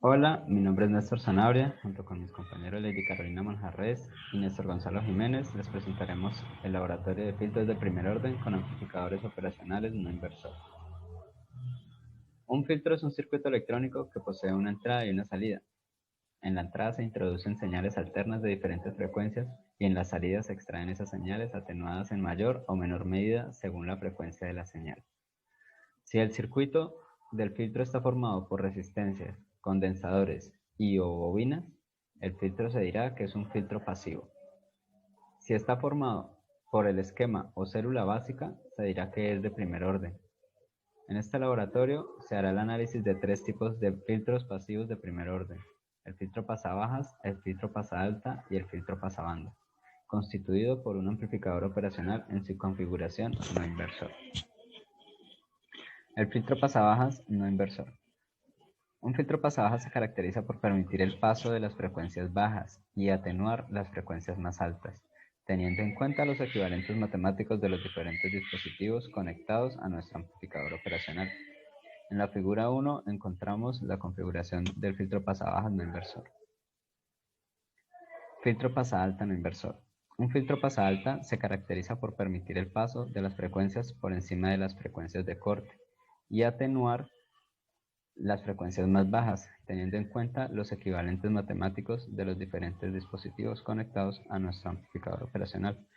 Hola, mi nombre es Néstor Sanabria. Junto con mis compañeros Lady Carolina Manjarres y Néstor Gonzalo Jiménez, les presentaremos el laboratorio de filtros de primer orden con amplificadores operacionales no inversores. Un filtro es un circuito electrónico que posee una entrada y una salida. En la entrada se introducen señales alternas de diferentes frecuencias y en la salida se extraen esas señales atenuadas en mayor o menor medida según la frecuencia de la señal. Si el circuito del filtro está formado por resistencias, condensadores y o bobinas, el filtro se dirá que es un filtro pasivo. Si está formado por el esquema o célula básica, se dirá que es de primer orden. En este laboratorio se hará el análisis de tres tipos de filtros pasivos de primer orden: el filtro pasabajas, el filtro pasalta y el filtro pasabanda, constituido por un amplificador operacional en su configuración no inversor. El filtro pasabajas no inversor. Un filtro pasabajas se caracteriza por permitir el paso de las frecuencias bajas y atenuar las frecuencias más altas, teniendo en cuenta los equivalentes matemáticos de los diferentes dispositivos conectados a nuestro amplificador operacional. En la figura 1 encontramos la configuración del filtro pasabajas no inversor. Filtro pasalta no inversor. Un filtro pasalta se caracteriza por permitir el paso de las frecuencias por encima de las frecuencias de corte y atenuar las frecuencias más bajas, teniendo en cuenta los equivalentes matemáticos de los diferentes dispositivos conectados a nuestro amplificador operacional.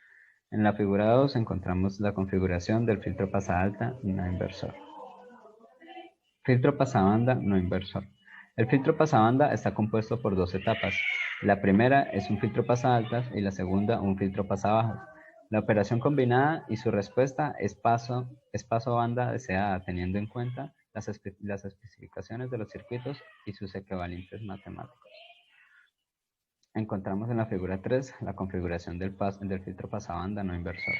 En la figura 2 encontramos la configuración del filtro pasalta no inversor. Filtro pasabanda no inversor. El filtro pasabanda está compuesto por dos etapas. La primera es un filtro pasaltas y la segunda un filtro pasabajas. La operación combinada y su respuesta es paso banda deseada, teniendo en cuenta las especificaciones de los circuitos y sus equivalentes matemáticos. Encontramos en la figura 3 la configuración del filtro pasabanda no inversor.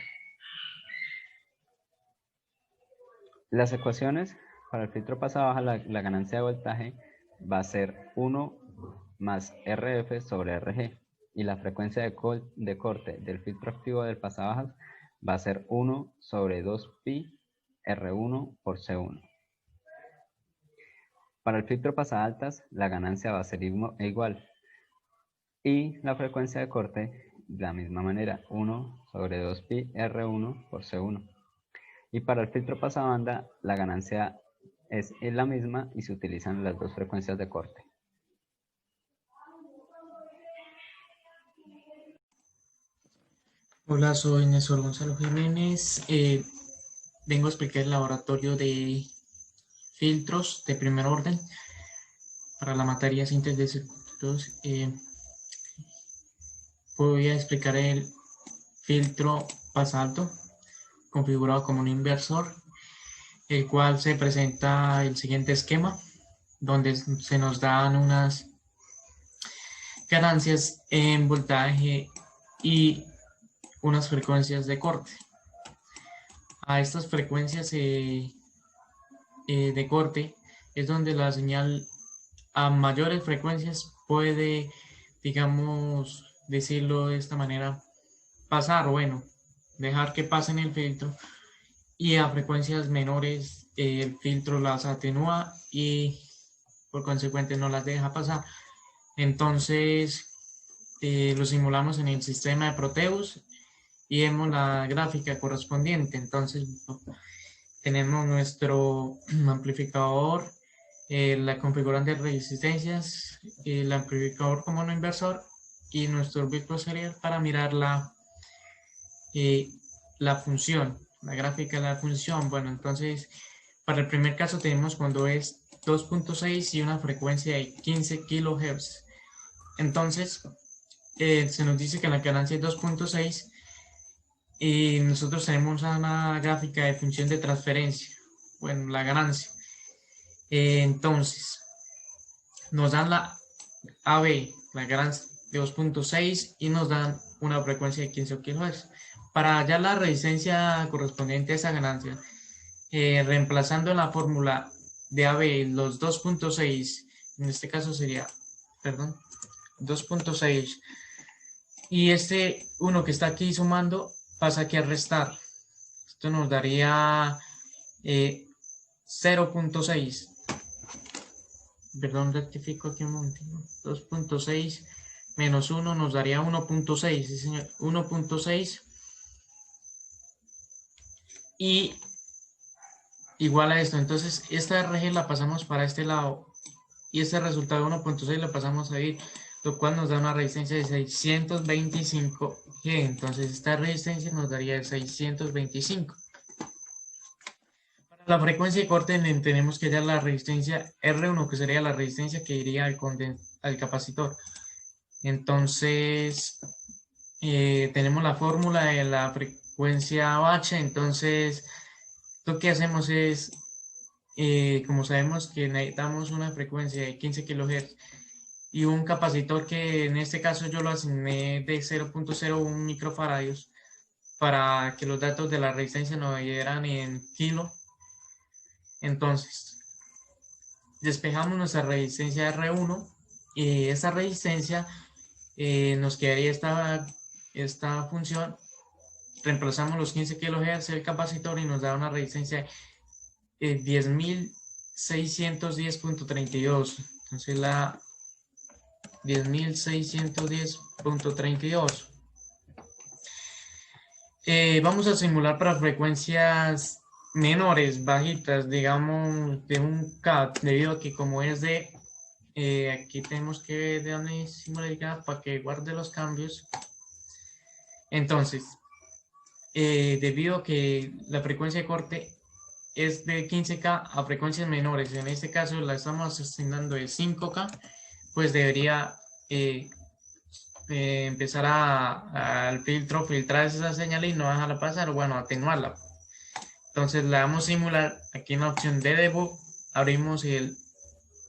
Las ecuaciones para el filtro pasabaja, la ganancia de voltaje va a ser 1 más RF sobre RG y la frecuencia de corte del filtro activo del pasabajas va a ser 1 sobre 2pi R1 por C1. Para el filtro pasaltas la ganancia va a ser igual y la frecuencia de corte de la misma manera, 1 sobre 2pi R1 por C1. Y para el filtro pasabanda la ganancia es la misma y se utilizan las dos frecuencias de corte. Hola, soy Néstor Gonzalo Jiménez. Vengo a explicar el laboratorio de filtros de primer orden para la materia síntesis de circuitos. Voy a explicar el filtro pasalto configurado como un inversor, el cual se presenta el siguiente esquema, donde se nos dan unas ganancias en voltaje y unas frecuencias de corte. A estas frecuencias de corte es donde la señal a mayores frecuencias puede, digamos, decirlo de esta manera, pasar, o bueno, dejar que pasen el filtro, y a frecuencias menores el filtro las atenúa y por consecuente no las deja pasar. Entonces lo simulamos en el sistema de Proteus y vemos la gráfica correspondiente. Entonces tenemos nuestro amplificador, la configurante de resistencias, el amplificador como no inversor y nuestro bit serial para mirar la función, la gráfica de la función. Bueno, entonces para el primer caso tenemos cuando es 2.6 y una frecuencia de 15 kHz. Entonces se nos dice que la ganancia es 2.6 y nosotros tenemos una gráfica de función de transferencia, bueno, la ganancia. Entonces, nos dan la AB, la ganancia de 2.6 y nos dan una frecuencia de 15 kHz. Para hallar la resistencia correspondiente a esa ganancia, reemplazando en la fórmula de AB los 2.6, en este caso sería, perdón, 2.6, y este 1 que está aquí sumando pasa aquí a restar. Esto nos daría 0.6. perdón, rectifico aquí un momentito. 2.6 menos 1 nos daría 1.6, sí, señor, 1.6 y igual a esto. Entonces, esta RG la pasamos para este lado y este resultado de 1.6 lo pasamos a ir, lo cual nos da una resistencia de 625G. Entonces, esta resistencia nos daría el 625. Para la frecuencia de corte tenemos que hallar la resistencia R1, que sería la resistencia que iría al capacitor. Entonces, tenemos la fórmula de la frecuencia H. Entonces, lo que hacemos es, como sabemos que necesitamos una frecuencia de 15 kHz y un capacitor que en este caso yo lo asigné de 0.01 microfaradios para que los datos de la resistencia nos dieran en kilo. Entonces, despejamos nuestra resistencia R1 y esta resistencia nos quedaría esta función. Reemplazamos los 15 kHz del capacitor y nos da una resistencia de 10.610.32. Entonces la 10.610.32. Vamos a simular para frecuencias menores, bajitas, digamos de un K, debido a que como es de, aquí tenemos que ver de dónde simular para que guarde los cambios. Entonces, debido a que la frecuencia de corte es de 15K a frecuencias menores, en este caso la estamos asignando de 5K, pues debería empezar al filtro, filtrar esa señal y no dejarla pasar, o bueno, atenuarla. Entonces le damos simular, aquí en la opción de debug, abrimos el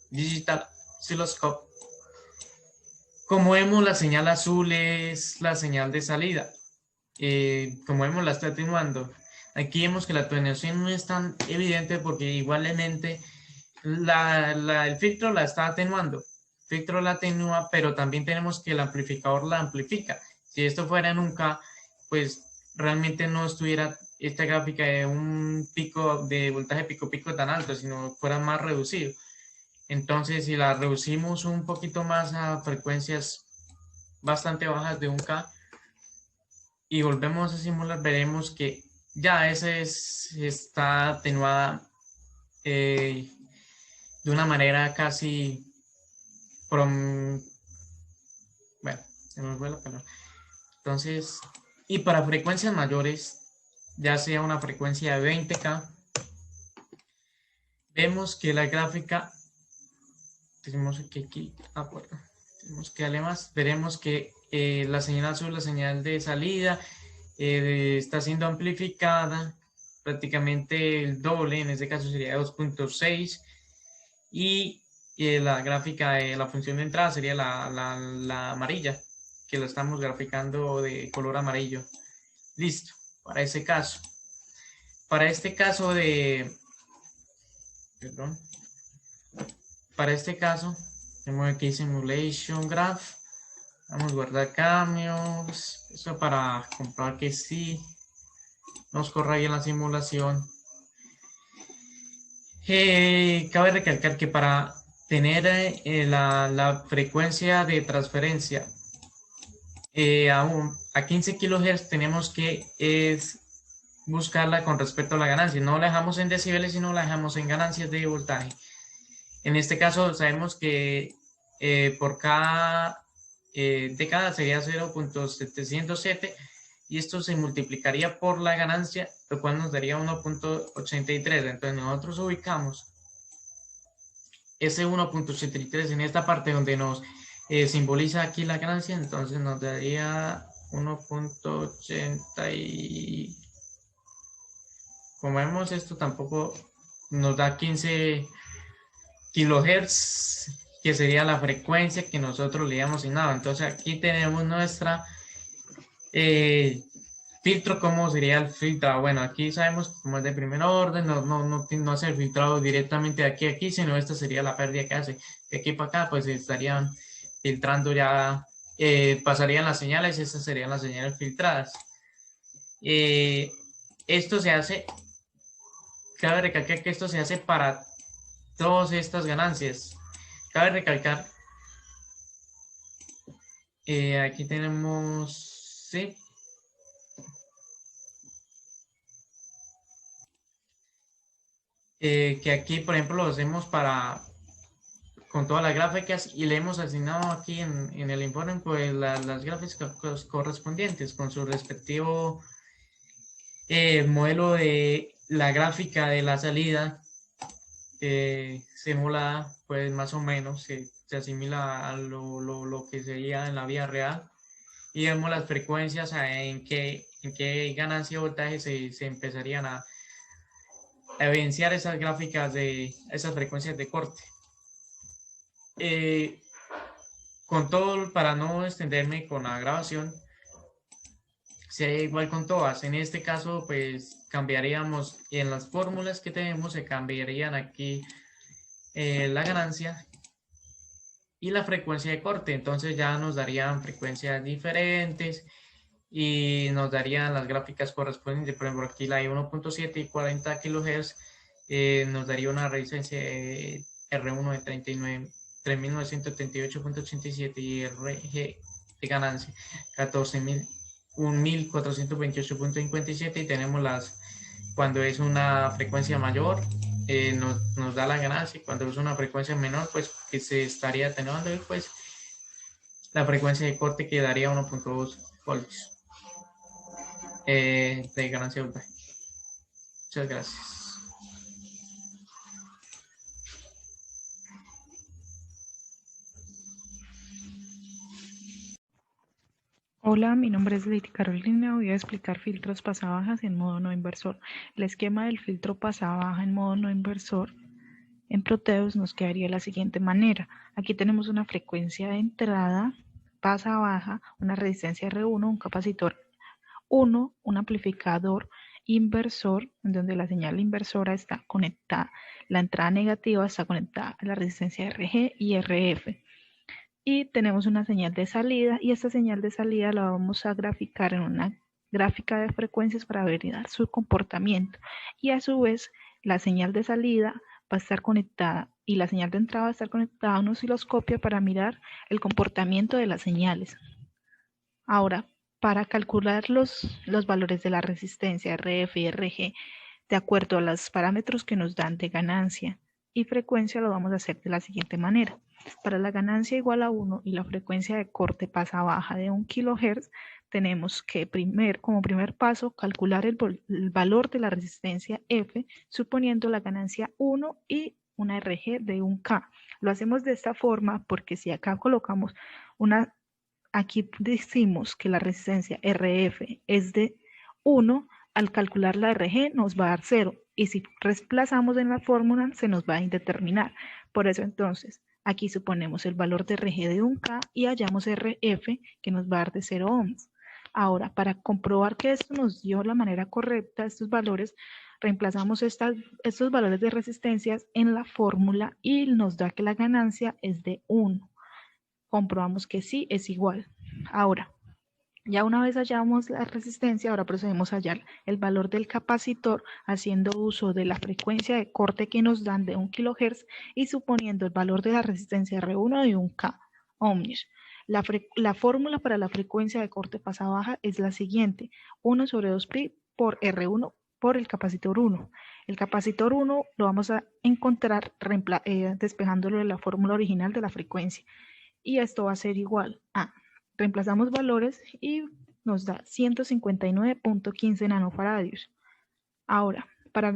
Digital Oscilloscope. Como vemos, la señal azul es la señal de salida. Como vemos, la está atenuando. Aquí vemos que la atenuación no es tan evidente porque igualmente el filtro la está atenuando. El filtro la atenúa, pero también tenemos que el amplificador la amplifica. Si esto fuera en un K, pues realmente no estuviera esta gráfica de un pico de voltaje pico tan alto, sino fuera más reducido. Entonces, si la reducimos un poquito más a frecuencias bastante bajas de un K y volvemos a simular, veremos que ya está atenuada de una manera casi bueno, se me fue la palabra. Entonces, y para frecuencias mayores, ya sea una frecuencia de 20K, vemos que la gráfica, tenemos que aquí, bueno, tenemos que darle más, veremos que la señal azul, la señal de salida, está siendo amplificada prácticamente el doble, en este caso sería 2.6, y la gráfica de la función de entrada sería la amarilla, que lo estamos graficando de color amarillo. Listo, para ese caso. Para este caso para este caso, tenemos aquí Simulation Graph. Vamos a guardar cambios. Eso para comprobar que sí nos corra bien la simulación. Cabe recalcar que para tener la frecuencia de transferencia a 15 kHz tenemos que buscarla con respecto a la ganancia. No la dejamos en decibeles, sino la dejamos en ganancias de voltaje. En este caso sabemos que por cada década sería 0.707 y esto se multiplicaría por la ganancia, lo cual nos daría 1.83. Entonces nosotros ubicamos ese 1.83 en esta parte donde nos simboliza aquí la ganancia, entonces nos daría 1.80 y como vemos esto tampoco nos da 15 kilohertz, que sería la frecuencia que nosotros le habíamos asignado. Entonces aquí tenemos nuestra filtro. ¿Cómo sería el filtrado? Bueno, aquí sabemos que como es de primer orden, no hace el filtrado directamente de aquí a aquí, sino esta sería la pérdida que hace. De aquí para acá, pues estarían filtrando ya, pasarían las señales y estas serían las señales filtradas. Esto se hace, cabe recalcar que esto se hace para todas estas ganancias. cabe recalcar, aquí tenemos, sí, que aquí, por ejemplo, lo hacemos con todas las gráficas y le hemos asignado aquí en el informe pues las gráficas correspondientes con su respectivo modelo de la gráfica de la salida simulada, pues más o menos se asimila a lo que sería en la vida real, y vemos las frecuencias en qué ganancia de voltaje se empezarían a evidenciar esas gráficas de esas frecuencias de corte. Con todo, para no extenderme con la grabación, sería igual con todas. En este caso, pues cambiaríamos en las fórmulas que tenemos, se cambiarían aquí la ganancia y la frecuencia de corte. Entonces ya nos darían frecuencias diferentes y nos darían las gráficas correspondientes. Por ejemplo, aquí la de 1.7 y 40 kHz nos daría una resistencia R1 de 3938.87 y RG de ganancia 14.428.57, y tenemos cuando es una frecuencia mayor nos da la ganancia, y cuando es una frecuencia menor pues que se estaría atenuando, y pues la frecuencia de corte quedaría 1.2 voltios de ganancia de voltaje. Muchas gracias. Hola, mi nombre es Lady Carolina. Voy a explicar filtros pasabajas en modo no inversor. El esquema del filtro pasabaja en modo no inversor en Proteus nos quedaría de la siguiente manera. Aquí tenemos una frecuencia de entrada pasabaja, una resistencia R1, un capacitor 1, un amplificador inversor, en donde la señal inversora está conectada, la entrada negativa está conectada a la resistencia RG y RF. Y tenemos una señal de salida, y esta señal de salida la vamos a graficar en una gráfica de frecuencias para ver su comportamiento, y a su vez la señal de salida va a estar conectada y la señal de entrada va a estar conectada a un osciloscopio para mirar el comportamiento de las señales. Ahora, para calcular los valores de la resistencia RF y RG de acuerdo a los parámetros que nos dan de ganancia y frecuencia, lo vamos a hacer de la siguiente manera. Para la ganancia igual a 1 y la frecuencia de corte pasa baja de 1 kHz, tenemos que como primer paso calcular el valor de la resistencia F, suponiendo la ganancia 1 y una RG de 1K. Lo hacemos de esta forma porque si acá colocamos aquí decimos que la resistencia RF es de 1, al calcular la RG nos va a dar 0, y si reemplazamos en la fórmula se nos va a indeterminar. Por eso entonces aquí suponemos el valor de RG de 1K y hallamos RF que nos va a dar de 0 ohms. Ahora, para comprobar que esto nos dio la manera correcta, estos valores, reemplazamos estos valores de resistencias en la fórmula y nos da que la ganancia es de 1. Comprobamos que sí es igual. Ahora, ya una vez hallamos la resistencia, ahora procedemos a hallar el valor del capacitor haciendo uso de la frecuencia de corte que nos dan de 1 kHz y suponiendo el valor de la resistencia R1 de 1K ohms. La fórmula para la frecuencia de corte pasa baja es la siguiente: 1 sobre 2pi por R1 por el capacitor 1. El capacitor 1 lo vamos a encontrar despejándolo de la fórmula original de la frecuencia. Y esto va a ser igual a, reemplazamos valores y nos da 159.15 nanofaradios. Ahora, para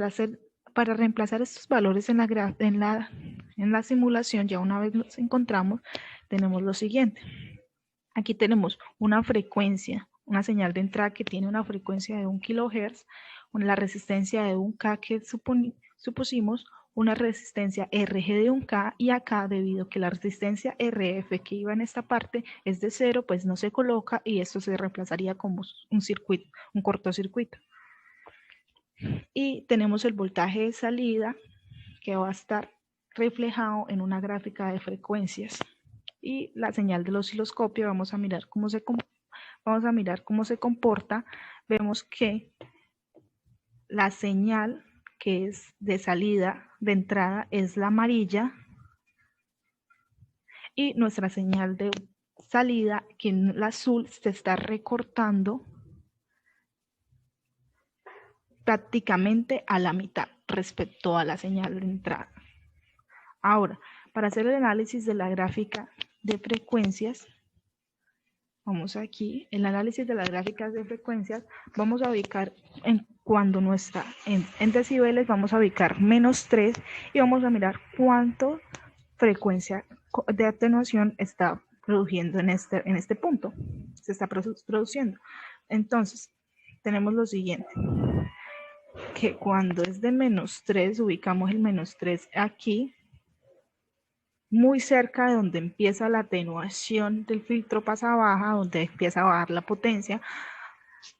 reemplazar estos valores en la simulación, ya una vez los encontramos, tenemos lo siguiente. Aquí tenemos una frecuencia, una señal de entrada que tiene una frecuencia de 1 kHz, la resistencia de 1K que supusimos, una resistencia RG de 1K, y acá, debido a que la resistencia RF que iba en esta parte es de 0, pues no se coloca y esto se reemplazaría como un cortocircuito. Y tenemos el voltaje de salida que va a estar reflejado en una gráfica de frecuencias. Y la señal del osciloscopio, vamos a mirar cómo se comporta. Vemos que la señal que es de salida, de entrada, es la amarilla, y nuestra señal de salida, que en el azul se está recortando prácticamente a la mitad respecto a la señal de entrada. Ahora, para hacer el análisis de la gráfica de frecuencias, vamos aquí, el análisis de las gráficas de frecuencias, vamos a ubicar cuando nuestra, en decibeles, vamos a ubicar -3 y vamos a mirar cuánto frecuencia de atenuación está produciendo en este punto, se está produciendo. Entonces, tenemos lo siguiente, que cuando es de -3, ubicamos el -3 aquí, muy cerca de donde empieza la atenuación del filtro pasa-baja, donde empieza a bajar la potencia,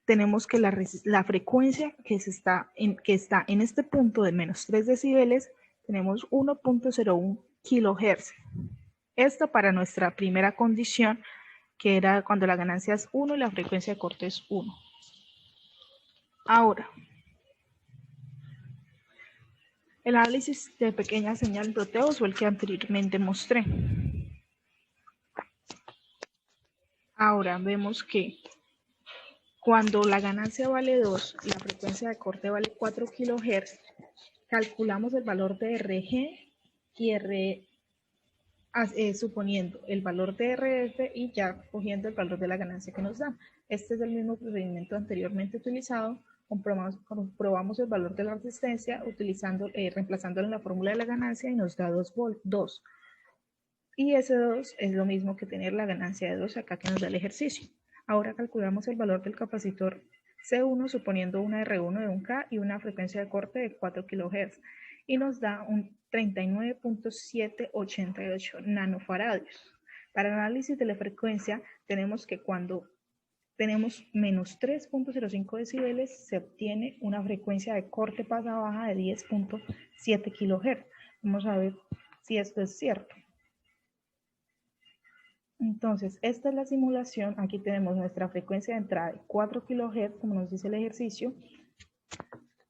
tenemos que la frecuencia que está en este punto de -3 decibeles, tenemos 1.01 kHz. Esto para nuestra primera condición, que era cuando la ganancia es 1 y la frecuencia de corte es 1. Ahora, el análisis de pequeña señal en Proteus fue el que anteriormente mostré. Ahora vemos que cuando la ganancia vale 2 y la frecuencia de corte vale 4 kHz, calculamos el valor de RG y RE, suponiendo el valor de RF y ya cogiendo el valor de la ganancia que nos da. Este es el mismo procedimiento anteriormente utilizado. Comprobamos el valor de la resistencia reemplazándolo en la fórmula de la ganancia y nos da 2. Y ese 2 es lo mismo que tener la ganancia de 2 acá que nos da el ejercicio. Ahora calculamos el valor del capacitor C1 suponiendo una R1 de 1K y una frecuencia de corte de 4 kHz y nos da un 39.788 nanofaradios. Para análisis de la frecuencia tenemos que cuando tenemos -3.05 decibeles se obtiene una frecuencia de corte pasa-baja de 10.7 kHz. Vamos a ver si esto es cierto. Entonces, esta es la simulación. Aquí tenemos nuestra frecuencia de entrada de 4 kHz, como nos dice el ejercicio,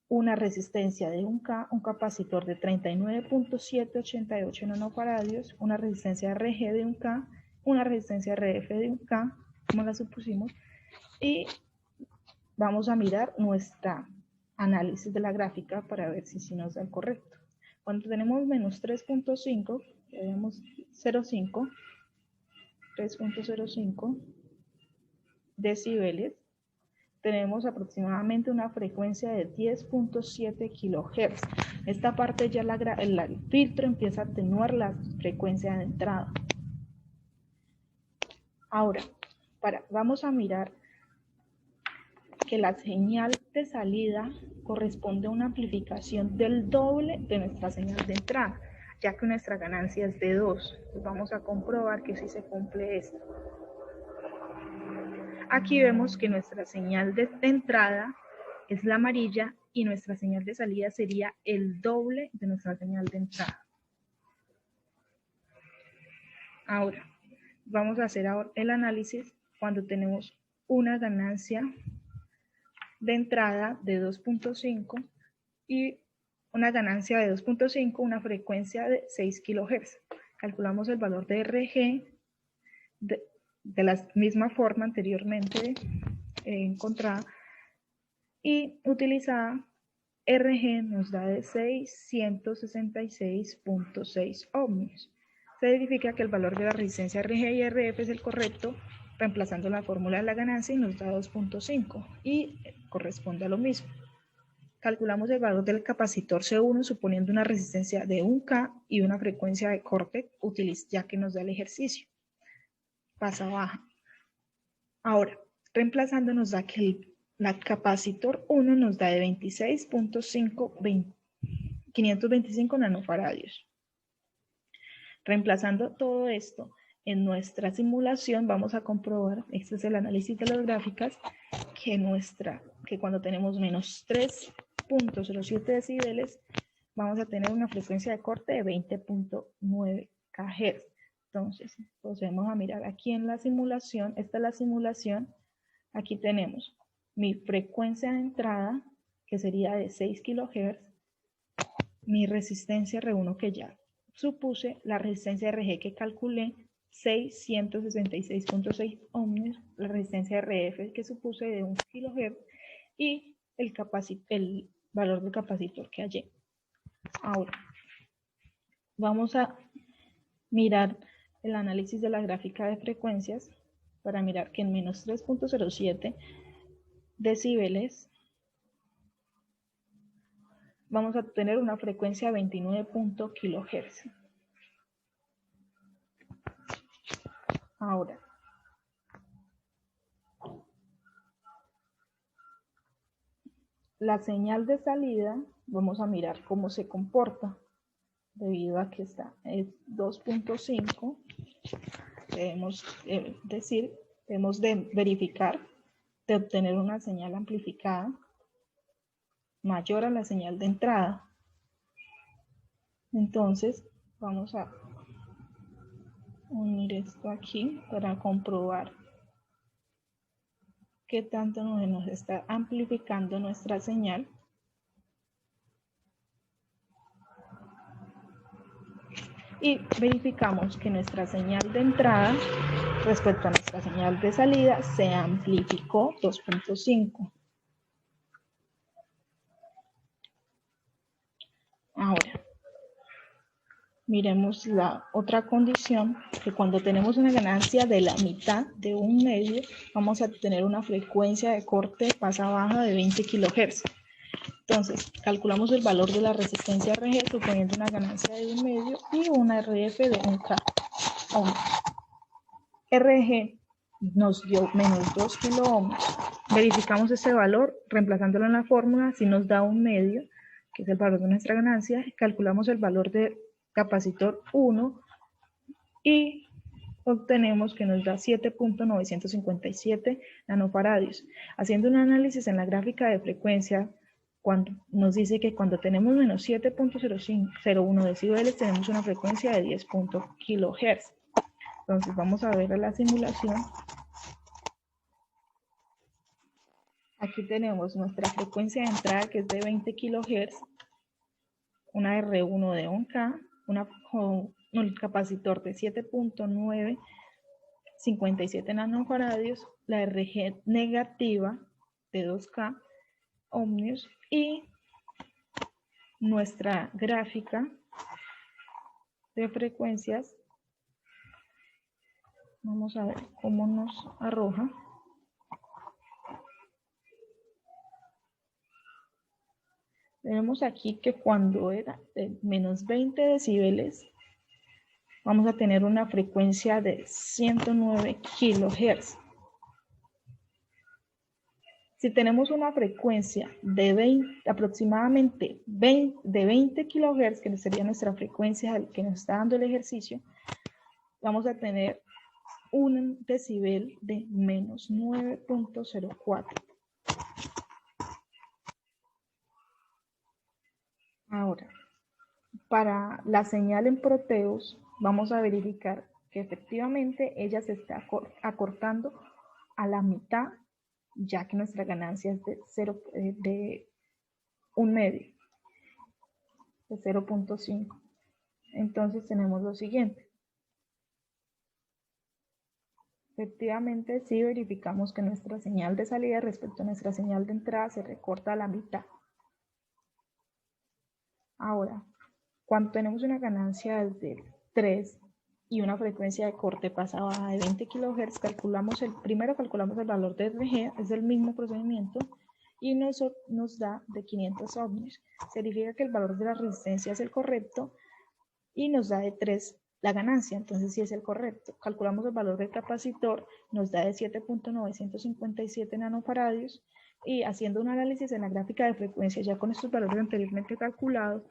una resistencia de 1K, un capacitor de 39.788 nanofaradios, una resistencia RG de 1K, una resistencia RF de 1K, como la supusimos, y vamos a mirar nuestro análisis de la gráfica para ver si nos da el correcto. Cuando tenemos -3.5, tenemos 3.05 decibeles, tenemos aproximadamente una frecuencia de 10.7 kHz. Esta parte ya el filtro empieza a atenuar la frecuencia de entrada. Ahora, vamos a mirar que la señal de salida corresponde a una amplificación del doble de nuestra señal de entrada, ya que nuestra ganancia es de 2. Entonces vamos a comprobar que sí se cumple esto. Aquí vemos que nuestra señal de entrada es la amarilla y nuestra señal de salida sería el doble de nuestra señal de entrada. Ahora, vamos a hacer ahora el análisis cuando tenemos una ganancia de entrada de 2.5 y una ganancia de 2.5, una frecuencia de 6 kHz. Calculamos el valor de RG de la misma forma anteriormente encontrada y utilizada. RG nos da de 666.6 ohmios. Se verifica que el valor de la resistencia RG y RF es el correcto, reemplazando la fórmula de la ganancia y nos da 2.5 y corresponde a lo mismo. Calculamos el valor del capacitor C1 suponiendo una resistencia de 1K y una frecuencia de corte, ya que nos da el ejercicio. Pasa-baja. Ahora, reemplazando nos da que el capacitor 1 nos da de 525 nanofaradios. Reemplazando todo esto en nuestra simulación, vamos a comprobar, este es el análisis de las gráficas, que cuando tenemos -3.07 decibeles, vamos a tener una frecuencia de corte de 20.9 kHz. Entonces, procedemos a mirar aquí en la simulación, esta es la simulación, aquí tenemos mi frecuencia de entrada, que sería de 6 kHz, mi resistencia R1 que ya supuse, la resistencia RG que calculé 666.6 ohmios, la resistencia RF que supuse de 1 kHz y el valor del capacitor que hallé. Ahora, vamos a mirar el análisis de la gráfica de frecuencias para mirar que en menos 3.07 decibeles vamos a tener una frecuencia de 29 kHz. Ahora, la señal de salida, vamos a mirar cómo se comporta, debido a que está en 2.5, debemos verificar de obtener una señal amplificada mayor a la señal de entrada. Entonces, vamos a unir esto aquí para comprobar qué tanto nos está amplificando nuestra señal. Y verificamos que nuestra señal de entrada respecto a nuestra señal de salida se amplificó 2.5. Ahora, miremos la otra condición, que cuando tenemos una ganancia de la mitad de 1 medio, vamos a tener una frecuencia de corte pasa-baja de 20 kHz. Entonces, calculamos el valor de la resistencia RG suponiendo una ganancia de 1 medio y una RF de 1 K. RG nos dio menos 2 kΩ. Verificamos ese valor, reemplazándolo en la fórmula, si nos da 1 medio, que es el valor de nuestra ganancia, calculamos el valor de capacitor 1 y obtenemos que nos da 7.957 nanofaradios. Haciendo un análisis en la gráfica de frecuencia, cuando nos dice que cuando tenemos menos 7.01 decibeles tenemos una frecuencia de 10 kHz. Entonces vamos a ver la simulación. Aquí tenemos nuestra frecuencia de entrada que es de 20 kHz, una R1 de 1K, un capacitor de 7.957 nanofaradios, la RG negativa de 2K ohmios y nuestra gráfica de frecuencias. Vamos a ver cómo nos arroja. Tenemos aquí que cuando era de menos 20 decibeles, vamos a tener una frecuencia de 109 kHz. Si tenemos una frecuencia de aproximadamente 20 kHz, que sería nuestra frecuencia que nos está dando el ejercicio, vamos a tener un decibel de menos 9.04. Ahora, para la señal en proteos, vamos a verificar que efectivamente ella se está acortando a la mitad, ya que nuestra ganancia es de 1 medio, de 0.5. Entonces tenemos lo siguiente. Efectivamente, sí verificamos que nuestra señal de salida respecto a nuestra señal de entrada se recorta a la mitad. Ahora, cuando tenemos una ganancia de 3 y una frecuencia de corte pasa-baja de 20 kHz, primero calculamos el valor de RG, es el mismo procedimiento, y nos da de 500 ohmios. Significa que el valor de la resistencia es el correcto y nos da de 3 la ganancia, entonces sí es el correcto. Calculamos el valor del capacitor, nos da de 7.957 nanofaradios, y haciendo un análisis en la gráfica de frecuencia ya con estos valores anteriormente calculados,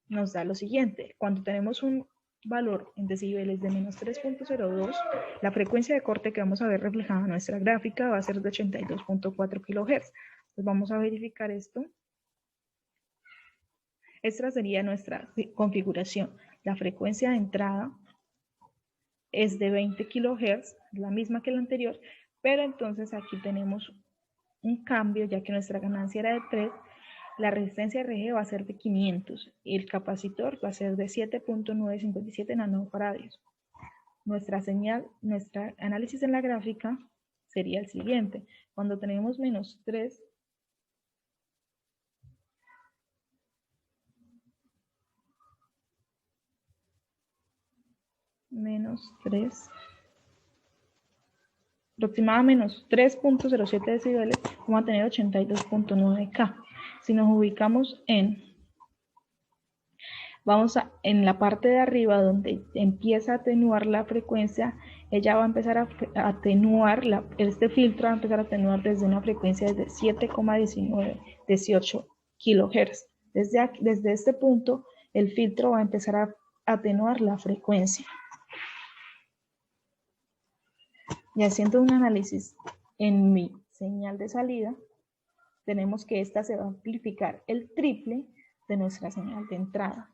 nos da lo siguiente. Cuando tenemos un valor en decibeles de menos 3.02, la frecuencia de corte que vamos a ver reflejada en nuestra gráfica va a ser de 82.4 kHz. Entonces vamos a verificar esto. Esta sería nuestra configuración. La frecuencia de entrada es de 20 kHz, la misma que la anterior, pero entonces aquí tenemos un cambio, ya que nuestra ganancia era de 3, la resistencia RG va a ser de 500 y el capacitor va a ser de 7.957 nanofaradios. nuestra señal, nuestro análisis en la gráfica sería el siguiente. Cuando tenemos menos 3, aproximada menos 3.07 decibeles, vamos a tener 82.9 K. Si nos ubicamos en la parte de arriba donde empieza a atenuar la frecuencia, ella va a empezar a atenuar, este filtro va a empezar a atenuar desde una frecuencia de 7,18 kHz. Desde este punto, el filtro va a empezar a atenuar la frecuencia. Y haciendo un análisis en mi señal de salida, tenemos que esta se va a amplificar el triple de nuestra señal de entrada.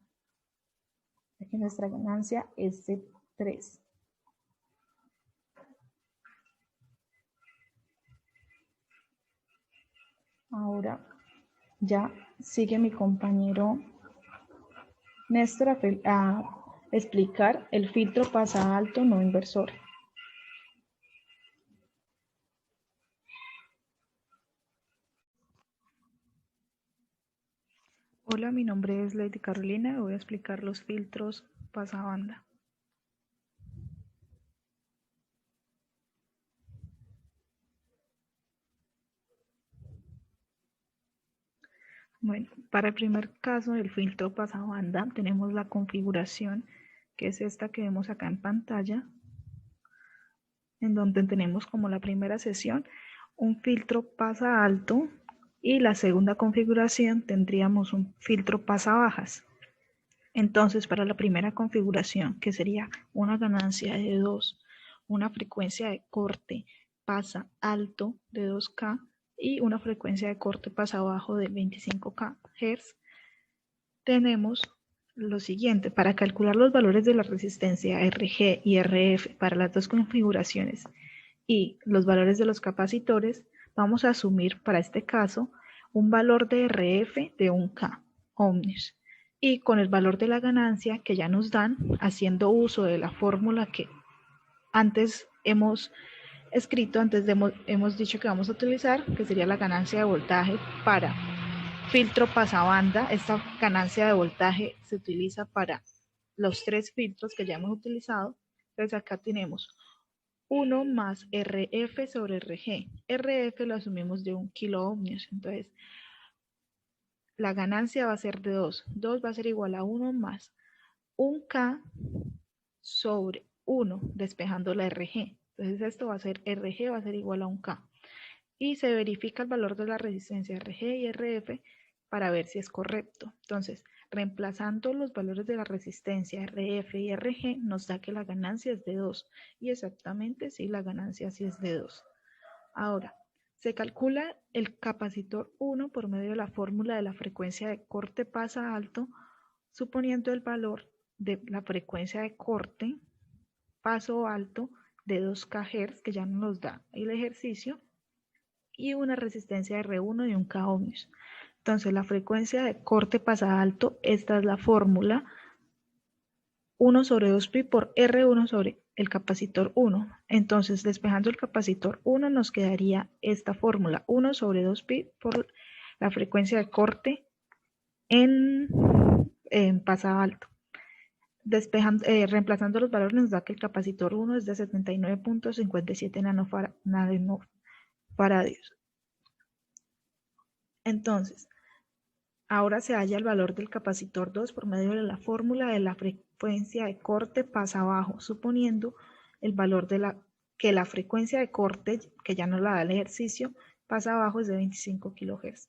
Aquí nuestra ganancia es de 3. Ahora ya sigue mi compañero Néstor a explicar el filtro pasa alto no inversor. Hola, mi nombre es Lady Carolina y voy a explicar los filtros pasabanda. Bueno, para el primer caso del filtro pasabanda tenemos la configuración que es esta que vemos acá en pantalla, en donde tenemos como la primera sesión un filtro pasa alto y la segunda configuración tendríamos un filtro pasa bajas. Entonces, para la primera configuración, que sería una ganancia de 2, una frecuencia de corte pasa alto de 2K y una frecuencia de corte pasa bajo de 25 Hz, tenemos lo siguiente. Para calcular los valores de la resistencia RG y RF para las dos configuraciones y los valores de los capacitores, vamos a asumir para este caso un valor de RF de 1K ohms. Y con el valor de la ganancia que ya nos dan, haciendo uso de la fórmula que antes hemos escrito, hemos dicho que vamos a utilizar, que sería la ganancia de voltaje para filtro pasabanda. Esta ganancia de voltaje se utiliza para los 3 filtros que ya hemos utilizado. Entonces acá tenemos 1 más RF sobre RG. RF lo asumimos de 1 kilo ohmios, entonces la ganancia va a ser de 2. 2 va a ser igual a 1 más 1K sobre 1, despejando la RG. Entonces esto va a ser RG, va a ser igual a 1K. Y se verifica el valor de la resistencia RG y RF para ver si es correcto. Entonces, reemplazando los valores de la resistencia RF y RG, nos da que la ganancia es de 2. Y exactamente, sí, la ganancia sí es de 2. Ahora, se calcula el capacitor 1 por medio de la fórmula de la frecuencia de corte pasa alto, suponiendo el valor de la frecuencia de corte paso alto de 2 kHz, que ya nos da el ejercicio, y una resistencia R1 de 1K ohms. Entonces, la frecuencia de corte pasa alto, esta es la fórmula, 1 sobre 2pi por R1 sobre el capacitor 1. Entonces, despejando el capacitor 1 nos quedaría esta fórmula, 1 sobre 2pi por la frecuencia de corte en pasa alto. Reemplazando los valores nos da que el capacitor 1 es de 79.57 nanofaradios. Entonces, ahora se halla el valor del capacitor 2 por medio de la fórmula de la frecuencia de corte pasa abajo, suponiendo el valor de que la frecuencia de corte, que ya nos la da el ejercicio, pasa abajo es de 25 kHz.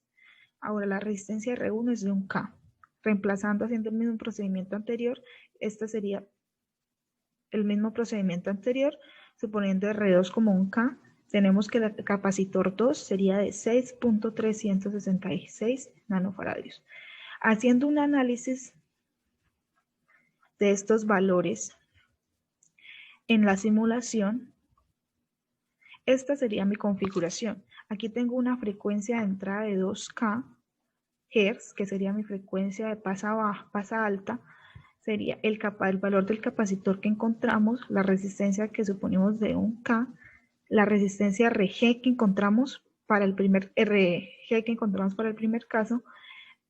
Ahora la resistencia R1 es de 1K. Reemplazando, haciendo el mismo procedimiento anterior, este sería el mismo procedimiento anterior, suponiendo R2 como 1K, tenemos que el capacitor 2 sería de 6.366 nanofaradios. Haciendo un análisis de estos valores en la simulación, esta sería mi configuración. Aquí tengo una frecuencia de entrada de 2K Hz, que sería mi frecuencia de pasa alta. sería el valor del capacitor que encontramos, la resistencia que suponemos de 1K, la resistencia RG que encontramos para el primer caso,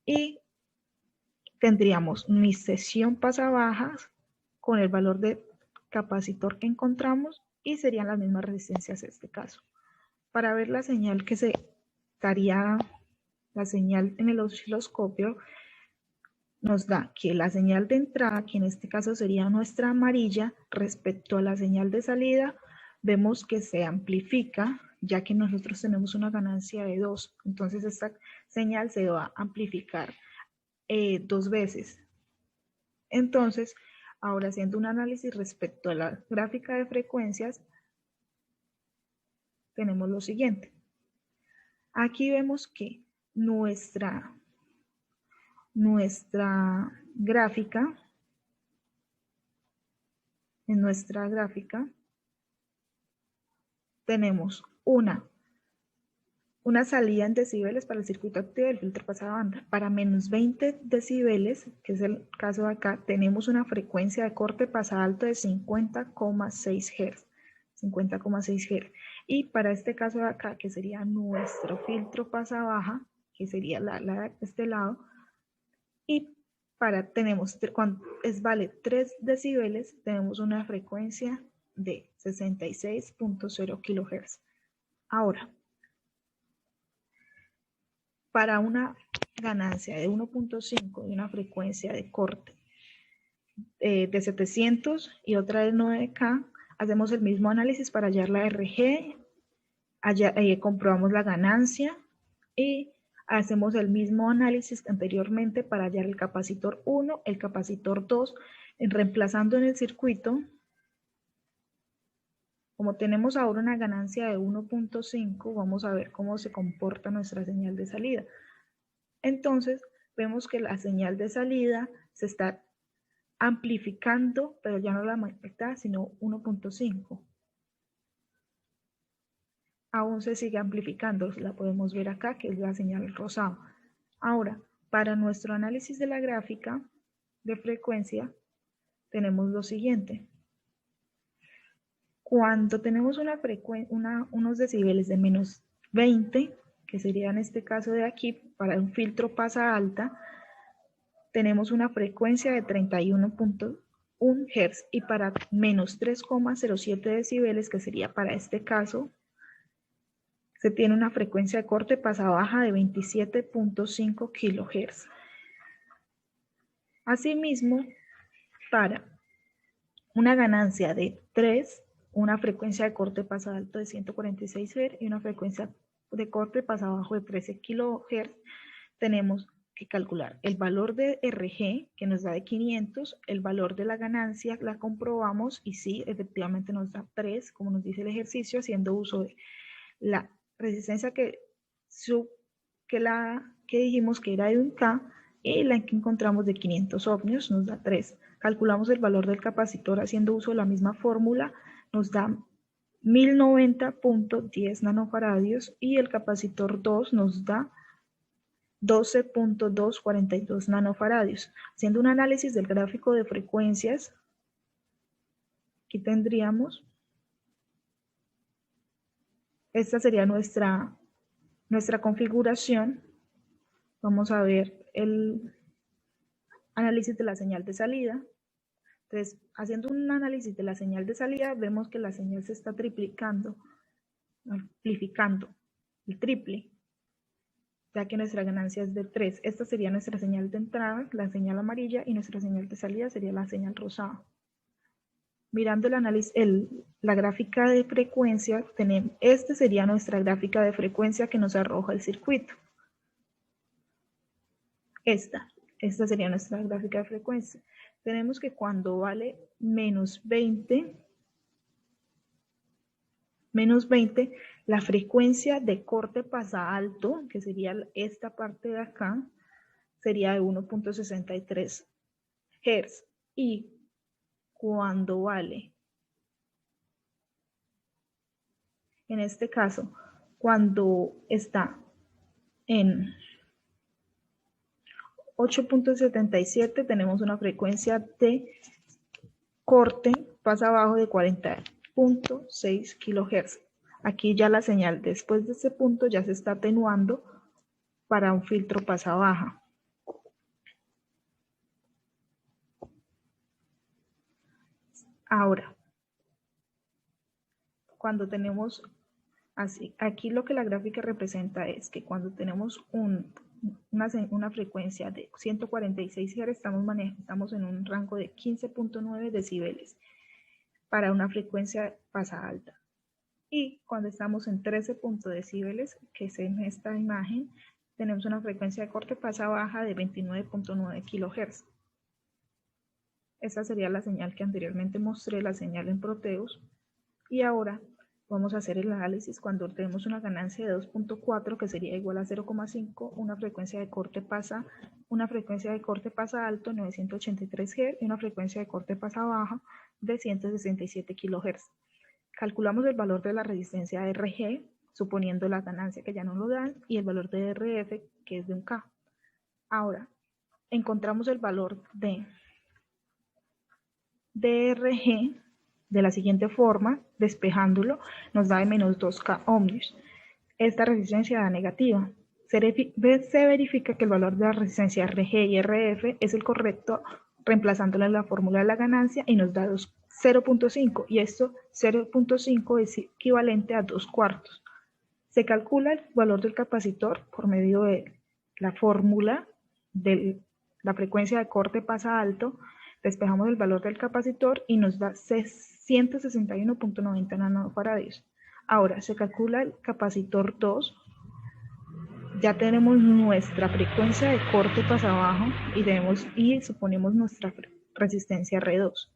y tendríamos mi sección pasabajas con el valor de capacitor que encontramos y serían las mismas resistencias en este caso. Para ver la señal que se daría, la señal en el osciloscopio, nos da que la señal de entrada, que en este caso sería nuestra amarilla, respecto a la señal de salida, vemos que se amplifica, ya que nosotros tenemos una ganancia de 2. Entonces esta señal se va a amplificar 2 veces. Entonces, ahora haciendo un análisis respecto a la gráfica de frecuencias, tenemos lo siguiente. Aquí vemos que nuestra gráfica, tenemos una salida en decibeles para el circuito activo del filtro pasabanda. Para menos 20 decibeles, que es el caso de acá, tenemos una frecuencia de corte pasalto de 50,6 Hz. 50,6 Hz. Y para este caso de acá, que sería nuestro filtro pasabaja, que sería este lado, y cuando vale 3 decibeles, tenemos una frecuencia de 66.0 kHz. Ahora, para una ganancia de 1.5 y una frecuencia de corte de 700 y otra de 9K, hacemos el mismo análisis para hallar la RG, comprobamos la ganancia y hacemos el mismo análisis que anteriormente para hallar el capacitor 1, el capacitor 2, reemplazando en el circuito. Como tenemos ahora una ganancia de 1.5, vamos a ver cómo se comporta nuestra señal de salida. Entonces, vemos que la señal de salida se está amplificando, pero ya no la mitad, sino 1.5. Aún se sigue amplificando, la podemos ver acá, que es la señal rosada. Ahora, para nuestro análisis de la gráfica de frecuencia, tenemos lo siguiente. Cuando tenemos unos decibeles de menos 20, que sería en este caso de aquí, para un filtro pasa alta, tenemos una frecuencia de 31.1 Hz y para menos 3,07 decibeles, que sería para este caso, se tiene una frecuencia de corte pasabaja de 27.5 kHz. Asimismo, para una ganancia de 3, una frecuencia de corte pasa alto de 146 Hz y una frecuencia de corte pasa bajo de 13 kHz, tenemos que calcular el valor de RG, que nos da de 500, el valor de la ganancia, la comprobamos y sí, efectivamente nos da 3, como nos dice el ejercicio, haciendo uso de la resistencia que dijimos que era de 1K y la que encontramos de 500 ohmios nos da 3. Calculamos el valor del capacitor haciendo uso de la misma fórmula, nos da 1090.10 nanofaradios y el capacitor 2 nos da 12.242 nanofaradios. Haciendo un análisis del gráfico de frecuencias, aquí tendríamos, esta sería nuestra configuración. Vamos a ver el análisis de la señal de salida. Entonces, haciendo un análisis de la señal de salida, vemos que la señal se está triplicando, amplificando, el triple, ya que nuestra ganancia es de 3. Esta sería nuestra señal de entrada, la señal amarilla, y nuestra señal de salida sería la señal rosada. Mirando el análisis, la gráfica de frecuencia, esta sería nuestra gráfica de frecuencia que nos arroja el circuito. Esta sería nuestra gráfica de frecuencia. Tenemos que cuando vale menos 20, la frecuencia de corte pasa alto, que sería esta parte de acá, sería de 1.63 Hz. Y cuando vale, en este caso, cuando está en 8.77 tenemos una frecuencia de corte pasa abajo de 40.6 kHz. Aquí ya la señal después de este punto ya se está atenuando para un filtro pasa baja. Ahora, cuando tenemos así, aquí lo que la gráfica representa es que cuando tenemos una frecuencia de 146 Hz, estamos en un rango de 15.9 decibeles para una frecuencia pasa alta. Y cuando estamos en 13 decibeles, que es en esta imagen, tenemos una frecuencia de corte pasa baja de 29.9 kHz. Esta sería la señal que anteriormente mostré, la señal en Proteus. Y ahora vamos a hacer el análisis cuando tenemos una ganancia de 2.4 que sería igual a 0,5, una frecuencia de corte pasa alto 983 Hz y una frecuencia de corte pasa baja de 167 kHz. Calculamos el valor de la resistencia RG, suponiendo la ganancia que ya nos lo dan, y el valor de RF, que es de 1K. Ahora, encontramos el valor de DRG de la siguiente forma, despejándolo, nos da de menos 2K ohms. Esta resistencia da negativa. Se verifica que el valor de la resistencia RG y RF es el correcto, reemplazándolo en la fórmula de la ganancia, y nos da 0.5, y esto 0.5 es equivalente a 2 cuartos. Se calcula el valor del capacitor por medio de la fórmula de la frecuencia de corte pasa alto, despejamos el valor del capacitor y nos da 161.90 nanofarads. Ahora se calcula el capacitor 2, ya tenemos nuestra frecuencia de corte pasa abajo y suponemos nuestra resistencia R2.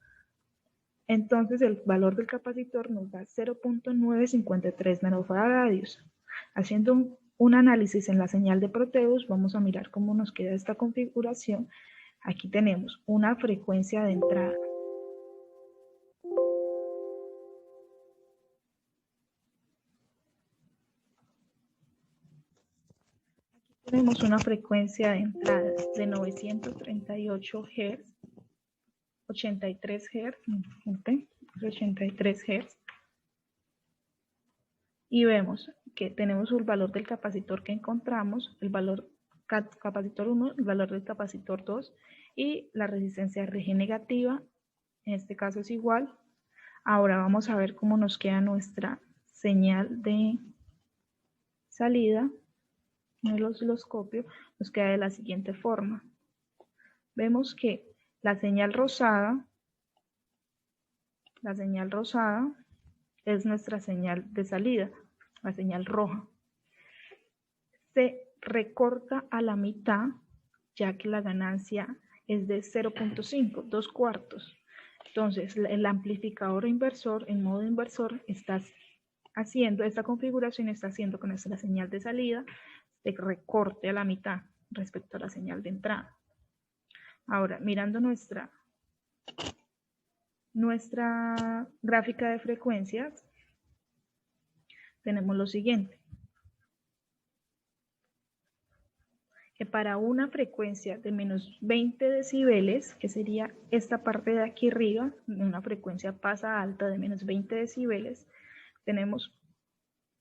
Entonces el valor del capacitor nos da 0.953 nanofarads. Haciendo un análisis en la señal de Proteus, vamos a mirar cómo nos queda esta configuración. Aquí tenemos una frecuencia de entrada. Aquí tenemos una frecuencia de entrada de 938 Hz, 83 Hz, 83 Hz. Y vemos que tenemos el valor del capacitor que encontramos, el valor capacitor 1, el valor del capacitor 2 y la resistencia RG negativa, en este caso es igual. Ahora vamos a ver cómo nos queda nuestra señal de salida en el osciloscopio. Nos queda de la siguiente forma. Vemos que la señal rosada es nuestra señal de salida, la señal roja. Se recorta a la mitad, ya que la ganancia es de 0.5, 2 cuartos. Entonces, el amplificador inversor, en modo inversor, está haciendo esta configuración, está haciendo con esta señal de salida, se recorte a la mitad respecto a la señal de entrada. Ahora, mirando nuestra gráfica de frecuencias, tenemos lo siguiente. Que para una frecuencia de menos 20 decibeles, que sería esta parte de aquí arriba, una frecuencia pasa alta de menos 20 decibeles, tenemos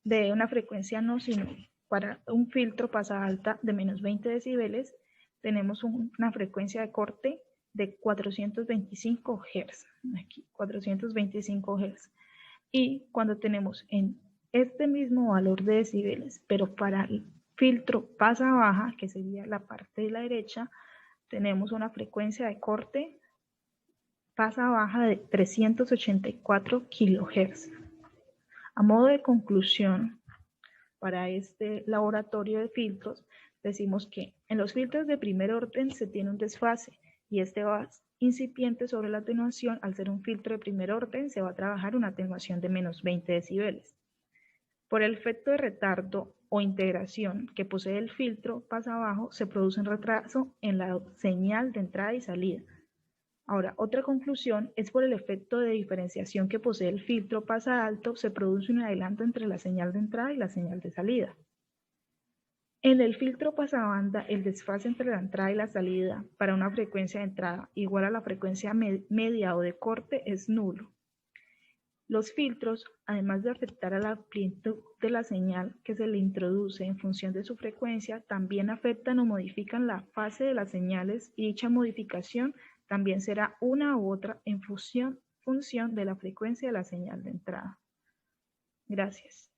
de una frecuencia no, sino para un filtro pasa alta de menos 20 decibeles, tenemos una frecuencia de corte de 425 Hz, aquí 425 Hz. Y cuando tenemos en este mismo valor de decibeles, pero para el filtro pasa baja, que sería la parte de la derecha, tenemos una frecuencia de corte pasa baja de 384 kHz. A modo de conclusión, para este laboratorio de filtros, decimos que en los filtros de primer orden se tiene un desfase y este va incipiente sobre la atenuación. Al ser un filtro de primer orden, se va a trabajar una atenuación de menos 20 decibeles. Por el efecto de retardo o integración que posee el filtro pasa abajo, se produce un retraso en la señal de entrada y salida. Ahora, otra conclusión es por el efecto de diferenciación que posee el filtro pasa alto, se produce un adelanto entre la señal de entrada y la señal de salida. En el filtro pasabanda, el desfase entre la entrada y la salida para una frecuencia de entrada igual a la frecuencia media o de corte es nulo. Los filtros, además de afectar a la amplitud de la señal que se le introduce en función de su frecuencia, también afectan o modifican la fase de las señales y dicha modificación también será una u otra en función de la frecuencia de la señal de entrada. Gracias.